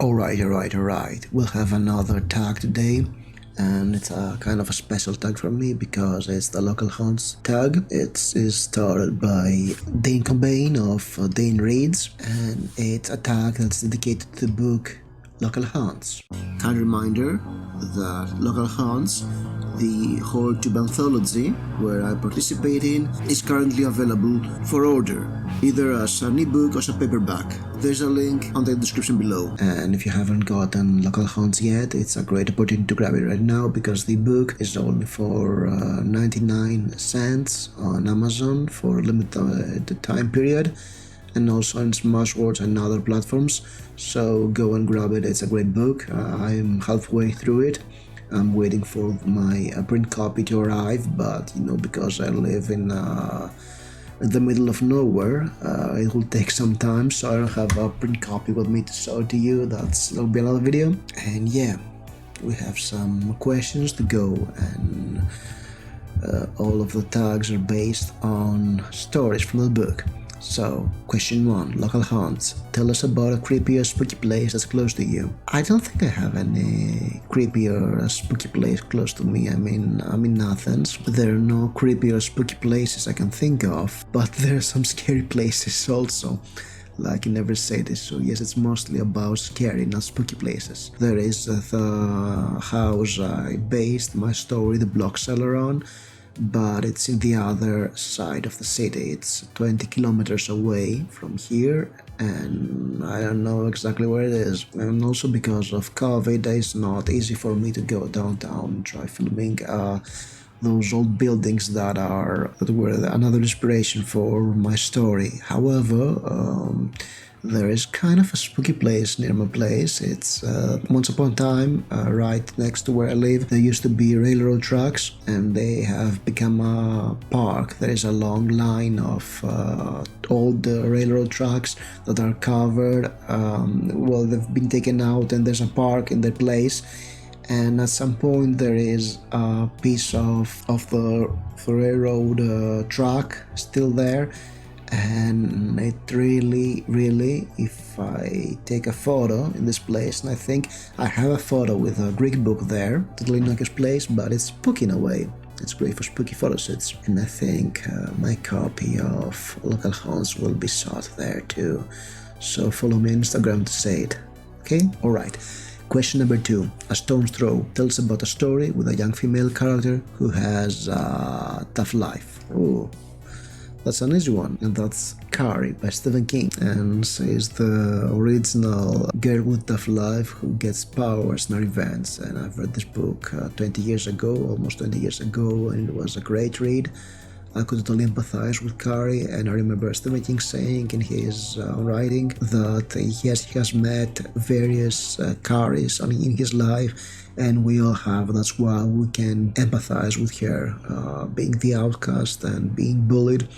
Alright. We'll have another tag today, and it's a kind of a special tag for me because it's the local haunts tag. It is started by Dane Cobain of Dane Reads, and it's a tag that's dedicated to the book Local Haunts. Kind reminder that Local Haunts, the HorrorTube Anthology, where I participate in, is currently available for order, either as an ebook or as a paperback. There's a link on the description below. And if you haven't gotten Local Haunts yet, it's a great opportunity to grab it right now because the book is only for 99 cents on Amazon for a limited time period, and also on Smashwords and other platforms, so go and grab it. It's a great book. I'm halfway through it. I'm waiting for my print copy to arrive, but because I live in the middle of nowhere, it will take some time, so I don't have a print copy with me to show to you. That'll be another video. And yeah, we have some questions to go, and all of the tags are based on stories from the book. So, question 1, Local Haunts. Tell us about a creepy or spooky place that's close to you. I don't think I have any creepy or spooky place close to me. I'm in Athens. There are no creepy or spooky places I can think of, but there are some scary places also, like in every city. So yes, it's mostly about scary, not spooky places. There is the house I based my story, the Blocked Cellar, on, but it's in the other side of the city. It's 20 kilometers away from here, and I don't know exactly where it is. And also because of COVID, it's not easy for me to go downtown and try filming those old buildings that were another inspiration for my story. However, there is kind of a spooky place near my place. It's once upon a time, right next to where I live, there used to be railroad tracks, and they have become a park. There is a long line of old railroad tracks that are covered. Well, they've been taken out, and there's a park in their place. And at some point there is a piece of the railroad track still there. And it really, if I take a photo in this place, and I think I have a photo with a Greek book there, totally Nokia's place, but it's spooky in a way. It's great for spooky photo shoots. And I think my copy of Local Haunts will be shot there too. So follow me on Instagram to say it. Okay? Alright. Question number 2, A Stone's Throw. Tell us about a story with a young female character who has a tough life. Ooh. That's an easy one, and that's Carrie by Stephen King, and she's the original girl with tough life who gets powers and events. And I've read this book 20 years ago, almost 20 years ago, and it was a great read. I could totally empathize with Carrie, and I remember Stephen King saying in his writing that he has met various Carries in his life, and we all have. That's why we can empathize with her, being the outcast and being bullied,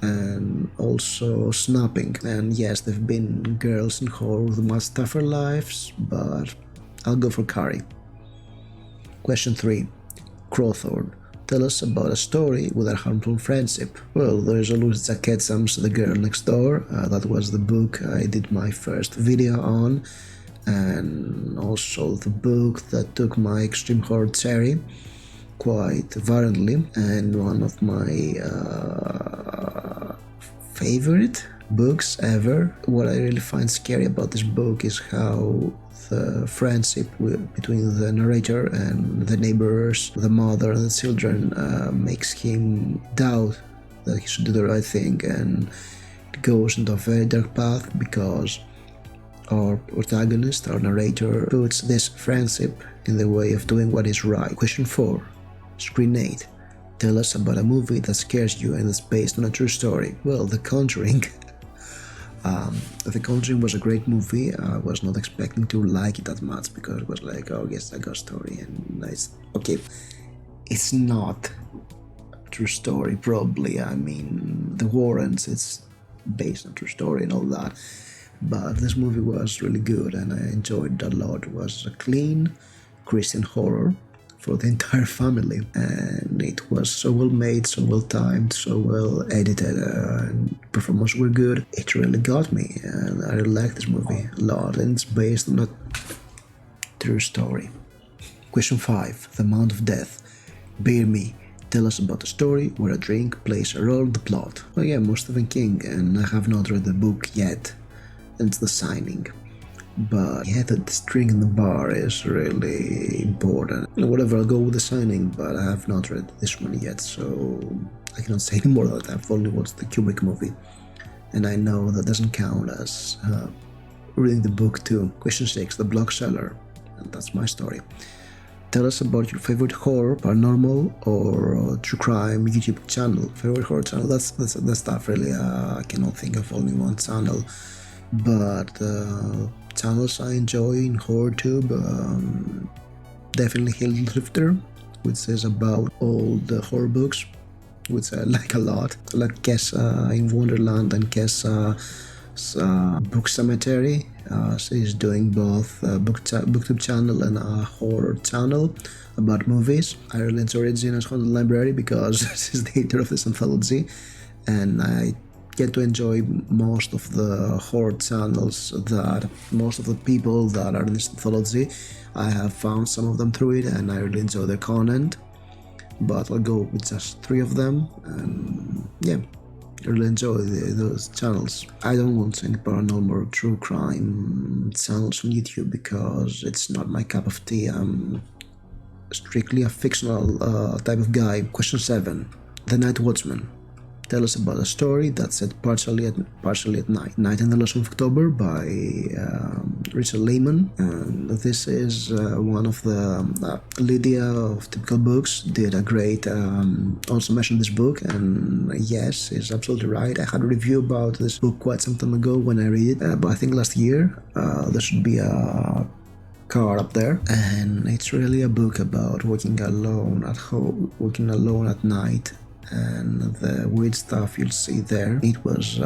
and also snapping. And yes, there have been girls in horror with much tougher lives, but I'll go for Carrie. Question 3, Crowthorne. Tell us about a story with a harmful friendship. Well, there's always Jack Ketchum's The Girl Next Door. That was the book I did my first video on, and also the book that took my extreme horror cherry quite violently. And one of my favorite books ever. What I really find scary about this book is how the friendship between the narrator and the neighbors, the mother and the children, makes him doubt that he should do the right thing, and it goes into a very dark path because our protagonist, our narrator, puts this friendship in the way of doing what is right. Question 4, Screen 8. Tell us about a movie that scares you and is based on a true story. Well, The Conjuring. The Conjuring was a great movie. I was not expecting to like it that much because it was like, oh yes, a ghost story, and it's okay. It's not a true story, probably. The Warrens, it's based on a true story and all that. But this movie was really good, and I enjoyed it a lot. It was a clean Christian horror for the entire family, and it was so well made, so well timed, so well edited, and performances were good. It really got me, and I really like this movie a lot, and it's based on a true story. Question 5. The Mount of Death. Bear me. Tell us about a story where a drink plays a role in the plot. Well, yeah, more Stephen King, and I have not read the book yet, and it's The Signing. But yeah, the drink in the bar is really important. Whatever, I'll go with The Signing, but I have not read this one yet, so I cannot say any more than that. I've only watched the Kubrick movie, and I know that doesn't count as reading the book too. Question 6. The Blocked Cellar. And that's my story. Tell us about your favorite horror, paranormal, or true crime YouTube channel. Favorite horror channel? That's tough, really. I cannot think of only one channel, but channels I enjoy in HorrorTube, definitely Hill Drifter, which is about all the horror books, which I like a lot. I like Guess in Wonderland and Guess Book Cemetery. She's doing both a booktube channel and a horror channel about movies. I really enjoy Regina's Haunted Library because she's the editor of this anthology, and I get to enjoy most of the horror channels that most of the people that are in this anthology. I have found some of them through it, and I really enjoy their content, but I'll go with just 3 of them, and yeah, I really enjoy those channels. I don't want any paranormal or true crime channels on YouTube because it's not my cup of tea. I'm strictly a fictional type of guy. Question 7. The Night Watchman. Tell us about a story that's set partially at night. Night in the Lost of October by Richard Lehman. And this is one of the Lydia of Typical Books did a great also mentioned this book, and yes, he's absolutely right. I had a review about this book quite some time ago when I read it, but I think last year. There should be a card up there, and it's really a book about walking alone at home, walking alone at night, and the weird stuff you'll see there. It was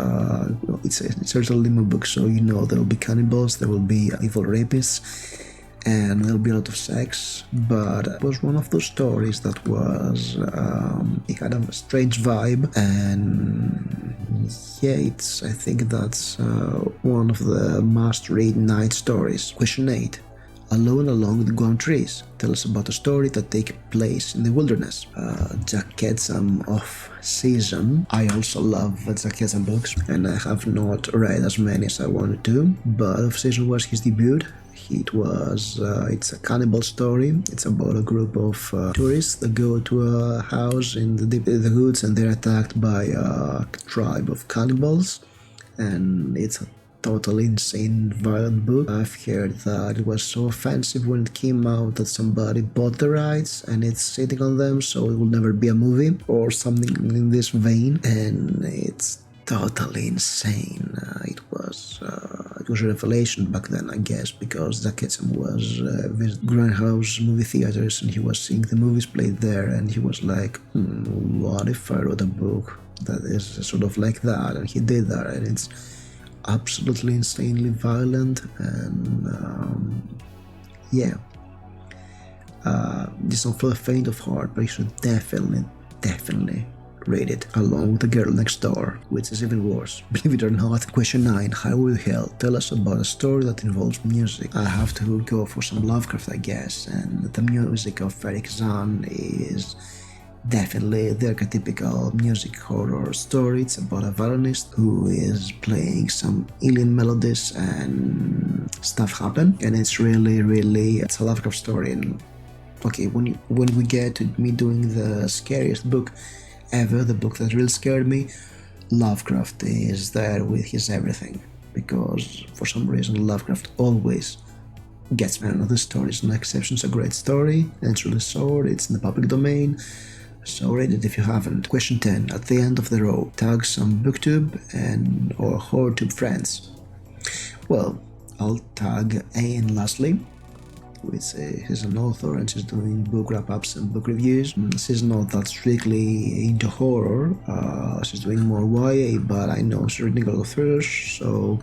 it's a Lima book, so you know there will be cannibals, there will be evil rapists, and there'll be a lot of sex, but it was one of those stories that was it had a strange vibe, and yeah, I think that's one of the must-read night stories. Question 8. Alone Along the Gone Trees. Tell us about a story that takes place in the wilderness. Jack Ketchum of Season. I also love Jack Ketchum books, and I have not read as many as I wanted to, but Of Season was his debut. It's a cannibal story. It's about a group of tourists that go to a house in the woods, and they're attacked by a tribe of cannibals, and it's a totally insane, violent book. I've heard that it was so offensive when it came out that somebody bought the rights and it's sitting on them, so it will never be a movie or something in this vein, and it's totally insane. It was a revelation back then, I guess, because Jack Ketchum was visiting Grindhouse movie theaters, and he was seeing the movies played there, and he was like, what if I wrote a book that is sort of like that? And he did that, and it's absolutely insanely violent, and yeah, it's not for the faint of heart, but you should definitely read it, along with The Girl Next Door, which is even worse, believe it or not. Question 9. Highway Hell. Tell us about a story that involves music. I have to go for some Lovecraft, I guess, and the music of Eric Zahn is definitely the archetypical music horror story. It's about a violinist who is playing some alien melodies and stuff happen, and it's really it's a Lovecraft story. And okay, when we get to me doing the scariest book ever, the book that really scared me, Lovecraft is there with his everything, because for some reason Lovecraft always gets me. This story is no exception. It's a great story, and it's really short, it's in the public domain, so read it if you haven't. Question 10. At the end of the row, tag some booktube and or HorrorTube friends. Well, I'll tag Anne Leslie, which is an author, and she's doing book wrap-ups and book reviews. She's not that strictly into horror, she's doing more YA, but I know she's reading a lot of thrillers, so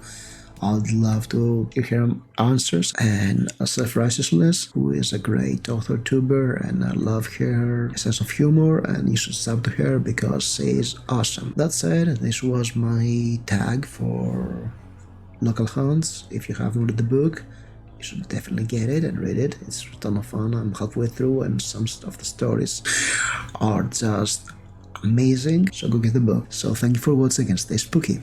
I'd love to hear her answers. And Self-Righteousness, who is a great author-tuber, and I love her sense of humor, and you should sub to her because she's awesome. That said, this was my tag for Local Haunts. If you haven't read the book, you should definitely get it and read it. It's a ton of fun. I'm halfway through and some of the stories are just amazing. So go get the book. So thank you for watching and stay spooky.